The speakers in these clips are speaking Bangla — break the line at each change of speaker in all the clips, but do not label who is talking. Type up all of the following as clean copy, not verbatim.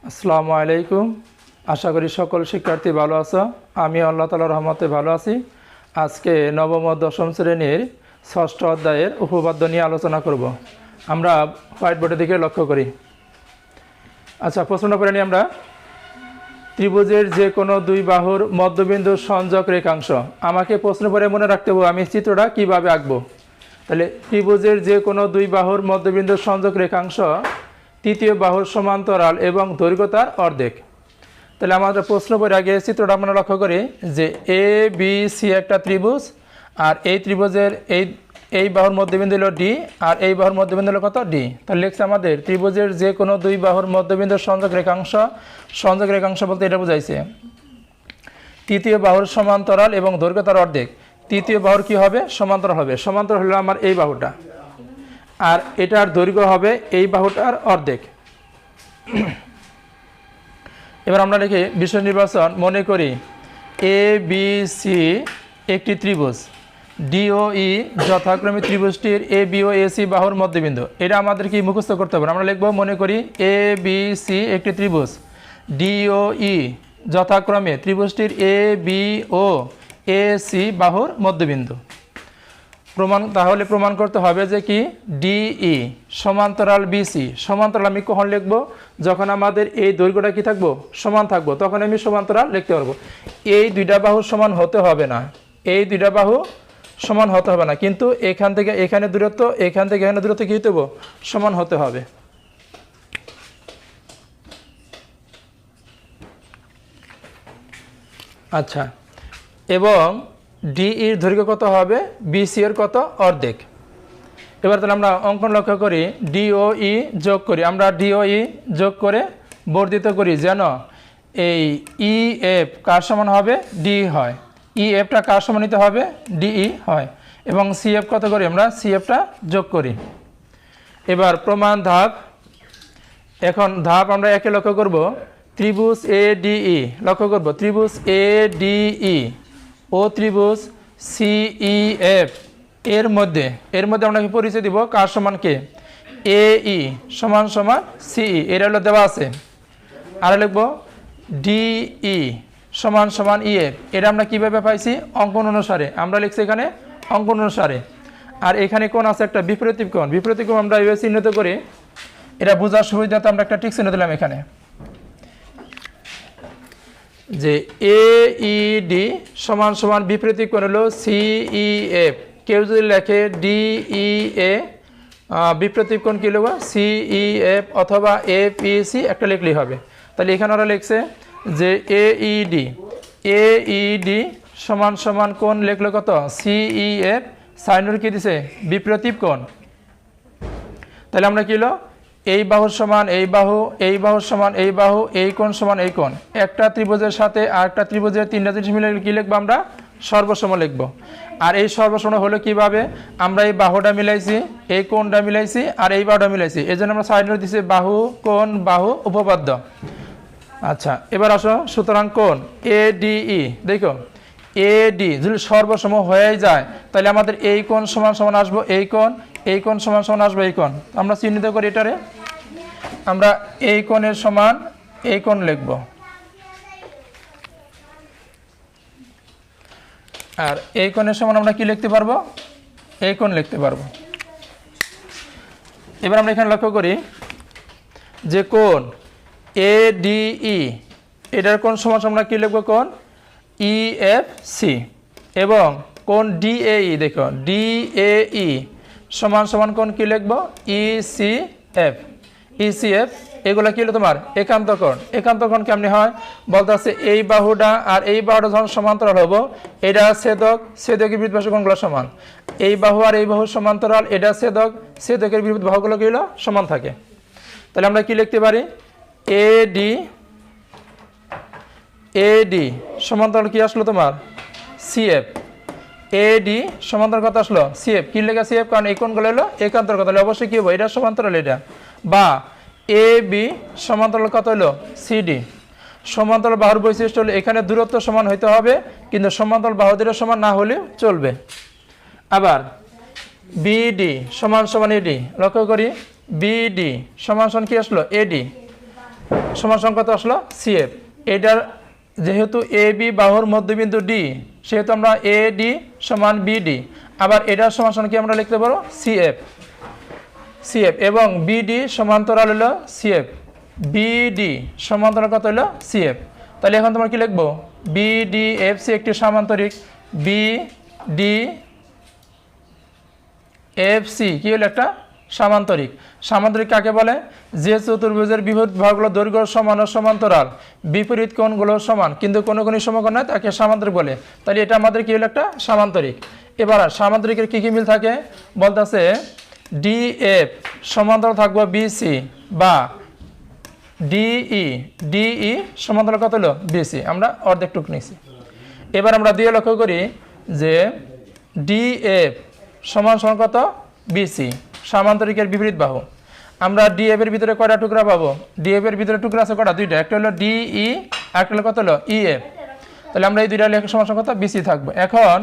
আসসালামু আলাইকুম। আশা করি সকল শিক্ষার্থী ভালো আছো। আমি আল্লাহ তাআলার রহমতে ভালো আছি। আজকে নবম ও দশম শ্রেণীর ষষ্ঠ অধ্যায়ের উপপাদ্য নিয়ে আলোচনা করব। আমরা হোয়াইট বোর্ডের দিকে লক্ষ্য করি। আচ্ছা, প্রশ্নটা করে নিই আমরা। ত্রিভুজের যে কোনো দুই বাহুর মধ্যবিন্দু সংযোগ রেখাংশ। আমাকে প্রশ্ন করে মনে রাখতে হবে আমি চিত্রটা কিভাবে আঁকবো। তাহলে ত্রিভুজের যে কোনো দুই বাহুর মধ্যবিন্দু সংযোগ রেখাংশ তৃতীয় বাহুর সমান্তরাল এবং দৈর্ঘ্য তার অর্ধেক। তাহলে আমাদের প্রশ্ন করে আগে চিত্রটা আমরা লক্ষ্য করি যে এ বি সি একটা ত্রিভুজ, আর এই ত্রিভুজের এই বাহুর মধ্যবিন্দু হলো ডি, আর এই বাহুর মধ্যবিন্দু হলো কত ডি। তাহলে লিখছে আমাদের ত্রিভুজের যে কোনো দুই বাহুর মধ্যবিন্দুর সংযোগ রেখাংশ বলতে এটা বোঝাইছে তৃতীয় বাহুর সমান্তরাল এবং দৈর্ঘ্য তার অর্ধেক। তৃতীয় বাহুর কি হবে? সমান্তরাল হবে। সমান্তরাল হলো আমার এই বাহুটা, আর এটার দৈর্ঘ্য হবে এই বাহুটার অর্ধেক। এবার আমরা লিখি বিষয় নির্বাচন। মনে করি এ বি সি একটি ত্রিভুজ, ডি ও ই যথাক্রমে ত্রিভুজটির A B O A C বাহুর মধ্যবিন্দু। এটা আমাদের কি মুখস্থ করতে হবে? আমরা লিখব মনে করি এ বি সি একটি ত্রিভুজ, ডি ও ই যথাক্রমে ত্রিভুজটির A B O A C বাহুর মধ্যবিন্দু। তাহলে প্রমাণ করতে হবে যে কি ডিই সমান্তরাল বিসি। সমান্তরাল আমি কখন লিখবো? যখন আমাদের এই দৈর্ঘ্যটা কি থাকবো? সমান থাকবো, তখন আমি সমান্তরাল লিখতে পারবো। এই দুইটা বাহু সমান হতে হবে না, এই দুইটা বাহু সমান হতে হবে না, কিন্তু এখান থেকে এখানে দূরত্ব, এখান থেকে এখানে দূরত্ব কি হতে হবে? সমান হতে হবে। আচ্ছা, এবং ডিইর দৈর্ঘ্য কত হবে? বিসি এর কত? অর্ধেক। এবার তাহলে আমরা অঙ্কন লক্ষ্য করি, ডিওই যোগ করি। আমরা ডিওই যোগ করে বর্ধিত করি যেন এই ই এফ কার সমান হবে? ডি হয়। ই এফটা কার সমানিত হবে? ডিই হয়। এবং সি এফ কত করি? আমরা সি এফটা যোগ করি। এবার প্রমাণ ধাপ। এখন ধাপ আমরা একে লক্ষ্য করব। ত্রিভুজ এ ডিই লক্ষ্য করব। ত্রিভুজ এ ডিই ও ত্রিভুজ সিইএফ এর মধ্যে আমরা কি পরিচয় দিব? কার সমান কে? এই সমান সমান সিই, এটা হলো দেওয়া আছে। আর লিখব ডিই সমান সমান ইএফ। এটা আমরা কিভাবে পাইছি? অঙ্কন অনুসারে আমরা লিখছি এখানে অঙ্কন অনুসারে। আর এখানে কোণ আছে একটা বিপরীত কোণ। বিপরীত কোণ আমরা এইভাবে চিহ্নিত করি, এটা বোঝার সুবিধাতে আমরা একটা টিক চিহ্ন দিলাম এখানে যে এইডি সমান সমান বিপরীত কোণ হলো সিইএফ। কেউ যদি লেখে ডিইএ বিপরীত কোণ কি লিখব? সিইএফ অথবা এপিসি একটা লিখলেই হবে। তাহলে এখানে ওরা লিখছে যে এইডি সমান সমান কোণ লিখলো কত? সিইএফ। সাইনের কি দিছে? বিপরীত কোণ। তাহলে আমরা কি হলো এই বাহুর সমান এই বাহু, এই বাহুর সমান এই বাহু, এই কোণ সমান এই কোণ। একটা ত্রিভুজের সাথে আর একটা ত্রিভুজের তিনটা জিনিস মিলে কি লিখবো? আমরা সর্বসম লিখবো। আর এই সর্বসম হলো কিভাবে? আমরা এই বাহুটা মিলাইছি, এই কোণটা মিলাইছি, আর এই বাহুটা মিলাইছি। এই জন্য আমরা সাইড নোট দিচ্ছি বাহু, কোণ, বাহু, উপপাদ্য। আচ্ছা, এবার আসো। সুতরাং কোণ এডিই, দেখো এডি যদি সর্বসম হয়ে যায় তাহলে আমাদের এই কোণ সমান সমান আসবো এই কোণ, এই কোণ সমান সমান আসবো এই কোণ। আমরা চিহ্নিত করি এটারে। আমরা এই কোণের সমান এই কোণ লিখব, আর এই কোণের সমান আমরা কি লিখতে পারবো? এই কোণ লিখতে পারবো। এবার আমরা এখানে লক্ষ্য করি যে কোণ এডিই এটার কোণ সমান আমরা কি লিখবো? কোণ ইএফসি। এবং কোণ ডিএই, দেখো ডিএই সমান সমান কোণ কি লিখবো? ইসিএফ। ইসিএফ এগুলো কি হলো তোমার? একান্ত কোণ। একান্ত কোণ কেমনি হয়? বলতে আছে এই বাহুটা আর এই বাহুটা যখন সমান্তরাল হবো, এটা ছেদক, ছেদকের বিপরীত বাহু কোণগুলো সমান। এই বাহু আর এই বাহু সমান্তরাল, এটা ছেদক, ছেদকের বিপরীত বাহুগুলো কি হলো? সমান থাকে। তাহলে আমরা কি লিখতে পারি? এডি সমান্তরাল কি আসলো তোমার? সিএফ। এডি সমান্তরাল কত আসলো? সিএফ। কি লেখা সিএফ? কারণ এই কোণগুলো হলো একান্তর কথা, অবশ্যই কি হবে? এটা সমান্তরাল এটা। বা এ বি সমান্তরাল কত হলো? সিডি। সমান্তরাল বাহুর বৈশিষ্ট্য হলো এখানে দূরত্ব সমান হইতে হবে, কিন্তু সমান্তরাল বাহু দুটো সমান না হলেও চলবে। আবার বিডি সমান সমান এডি, লক্ষ্য করি বিডি সমান সমান কি আসলো? এডি। সমান সংখ্যা তো আসলো সিএফ। এটার যেহেতু এ বি বাহুর মধ্যবিন্দু ডি, সেহেতু আমরা এ ডি সমান বিডি। আবার এটার সমান সমান কি আমরা লিখতে পারো সিএফ। সিএফ এবং বিডি সমান্তরাল হলো সিএফ, বিডি সমান্তরাল কত হলো সিএফ। তাহলে এখন তোমরা কি লিখবো, বিডিএফসি একটি সামান্তরিক, বিডিএফসি কি হলো একটা সামান্তরিক। সামান্তরিক কাকে বলে, যে চতুর্ভুজের বিপরীত ভাগগুলো দৈর্ঘ্য সমান ও সমান্তরাল, বিপরীত কোণগুলো সমান কিন্তু কোনো কোণই সমকোণ নয়, তাকে সামান্তরিক বলে। তাহলে এটা আমাদের কি হলো একটা সামান্তরিক। এবার সামান্তরিকের কি কি মিল থাকে বলতেছে, ডিএফ সমান্তরাল থাকবো বিসি বা ডিই সমান্তরাল কত হলো বিসি, আমরা অর্ধেক টুক নিয়েছি। এবার আমরা দিয়ে লক্ষ্য করি যে ডিএফ সমান সমান কত বিসি, সামান্তরিকের বিপরীত বাহু। আমরা ডিএফ এর ভিতরে কয়টা টুকরা পাবো, ডিএফ এর ভিতরে টুকরা আছে কয়টা, দুইটা, একটা হলো ডিই একটা হলো কত হলো ইএফ। তাহলে আমরা এই দুইটা লেখা সমান সমান কত বিসি থাকবো। এখন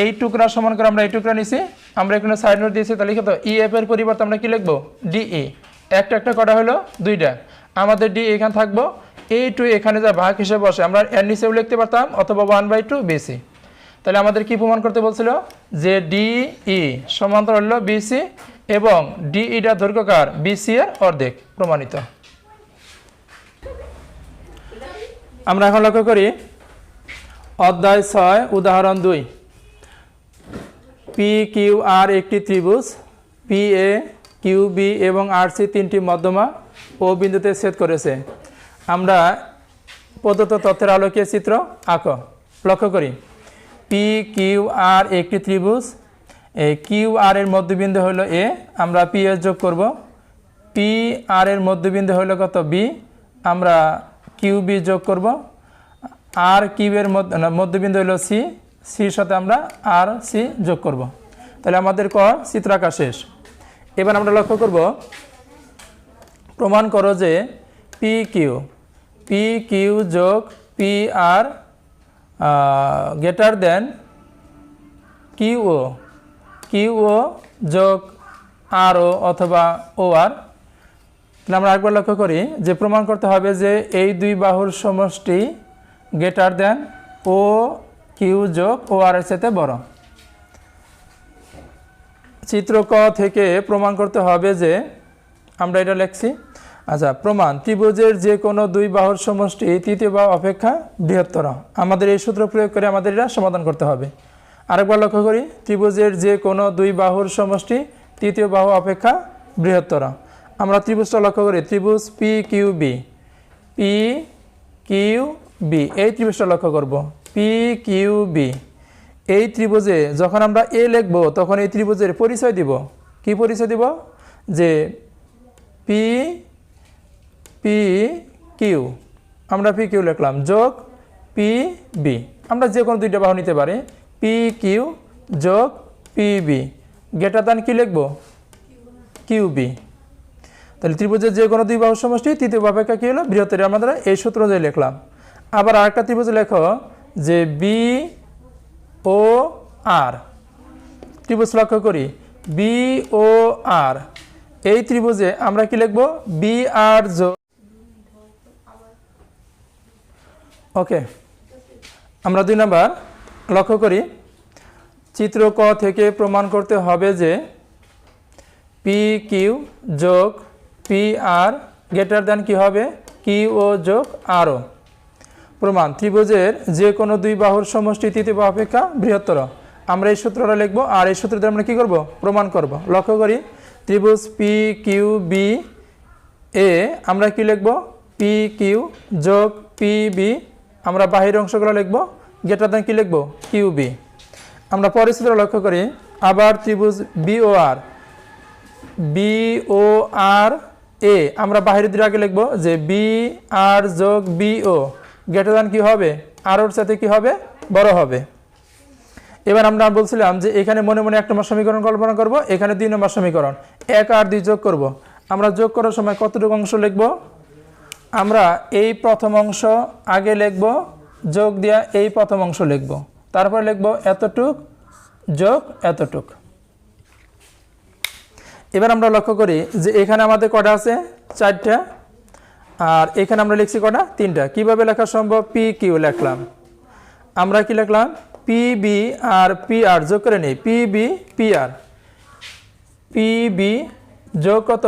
এই টুকরা সমান করে আমরা এই টুকরা নিছি, আমরা এখানে সাইড নোট দিয়েছি, তাহলে কত ইএফ এর পরিবর্তে আমরা কি লিখবো ডিই। একটা একটা কটা হলো দুইটা, আমাদের ডি এখানে থাকবো, এই টু এখানে যা ভাগ হিসেবে বসে আমরা এর নিচেও লিখতে পারতাম অথবা 1/2 বিসি। তাহলে আমাদের কি প্রমাণ করতে বলছিল যে ডিই সমান্তরাল হলো বিসি এবং ডিইটা দৈর্ঘ্যকার বিসি এর অর্ধেক, প্রমাণিত। আমরা এখন লক্ষ্য করি অধ্যায় 6 উদাহরণ 2। পি কিউ আর একটি ত্রিভুজ, পি এ কিউ বি এবং আর সি তিনটি মধ্যমা ও বিন্দুতে ছেদ করেছে। আমরা প্রদত্ত তথ্যের আলোকে চিত্র আঁকো। লক্ষ্য করি পি কিউ আর একটি ত্রিভুজ, এই কিউ আর এর মধ্যবিন্দু হলো এ, আমরা পি এস যোগ করব। পি আর এর মধ্যবিন্দু হলো কত বি, আমরা কিউ বি যোগ করব। আর কিউ এর মধ্যবিন্দু হলো সি, সির সাথে আমরা আর সি যোগ করব। তাহলে আমাদের চিত্র আঁকা শেষ। এবার আমরা লক্ষ্য করব, প্রমাণ করো যে পি কিউ যোগ পি আর গ্রেটার দেন কিউও যোগ আর ও অথবা ও আর। তাহলে আমরা একবার লক্ষ্য করি যে প্রমাণ করতে হবে যে এই দুই বাহুর সমষ্টি গ্রেটার দেন ও কিউ যোগ ও আর এর সাথে বড়। চিত্র ক থেকে প্রমাণ করতে হবে যে, আমরা এটা লিখছি, আচ্ছা প্রমাণ ত্রিভুজের যে কোনো দুই বাহুর সমষ্টি তৃতীয় বাহু অপেক্ষা বৃহত্তর। আমাদের এই সূত্র প্রয়োগ করে আমাদের এটা সমাধান করতে হবে। আরেকবার লক্ষ্য করি ত্রিভুজের যে কোনো দুই বাহুর সমষ্টি তৃতীয় বাহু অপেক্ষা বৃহত্তর। আমরা ত্রিভুজটা লক্ষ্য করি, ত্রিভুজ পি কিউ বি, এই ত্রিভুজটা লক্ষ্য করব, পি কিউ বি। এই ত্রিভুজে যখন আমরা এ লিখব তখন এই ত্রিভুজের পরিচয় দিব। কি পরিচয় দিব, যে পি কিউ, আমরা পি কিউ লিখলাম যোগ পি বি। আমরা যে কোনো দুইটা বাহু নিতে পারি, পি কিউ যোগ পি বি গ্রেটার দ্যান কি লিখব কিউ বি। তাহলে ত্রিভুজের যে কোনো দুই বাহুর সমষ্টি তৃতীয় বাহু অপেক্ষা কি হলো বৃহত্তর, আমরা এই সূত্র দিয়ে লিখলাম। আবার আরেকটা ত্রিভুজ লেখো যে বি ও আর, ত্রিভুজ লক্ষ্য করি বি ও আর। এই ত্রিভুজে আমরা কি লিখব বি আর যোগ, ওকে। আমরা 2 নাম্বার লক্ষ্য করি, চিত্র ক থেকে প্রমাণ করতে হবে যে পি কিউ যোগ পি আর গ্রেটার দ্যান কি হবে কিউ ও যোগ আর ও। প্রমাণ ত্রিভুজের যে কোনো দুই বাহুর সমষ্টি তৃতীয় বাহু অপেক্ষা বৃহত্তর। আমরা এই সূত্রটা লিখব আর এই সূত্র দিয়ে আমরা কি করব প্রমাণ করব। লক্ষ্য করি ত্রিভুজ পি কিউ বি এ আমরা কি লিখব পি কিউ যোগ পি বি, আমরা বাহির অংশগুলো লিখব গ্রেটার দ্যান কি লিখব কিউ বি। আমরা পরের সূত্র লক্ষ্য করি, আবার ত্রিভুজ বি ও আর এ, আমরা বাহির দিয়ে আগে লিখব যে বি আর যোগ বি ও গ্রেটার দ্যান কি হবে আর ওর সাথে কি হবে বড় হবে। এবার আমরা বলছিলাম যে এখানে মনে মনে 1 নম্বর সমীকরণ কল্পনা করব, এখানে 2 নম্বর সমীকরণ, 1 আর 2 যোগ করব। আমরা যোগ করার সময় কতটুকু অংশ লিখব, আমরা এই প্রথম অংশ আগে লিখব, যোগ দিয়া এই প্রথম অংশ লিখব, তারপর লিখব এতটুক যোগ এতটুক। এবার আমরা লক্ষ্য করি যে এখানে আমাদের কটা আছে 4টা, আর এখানে আমরা লিখছি কটা? 3টা। কিভাবে লেখা সম্ভব? পি কিউ লিখলাম। আমরা কি লিখলাম? পি বি আর পি আর যোগ করে নিই। P B P R, P B যোগ কত?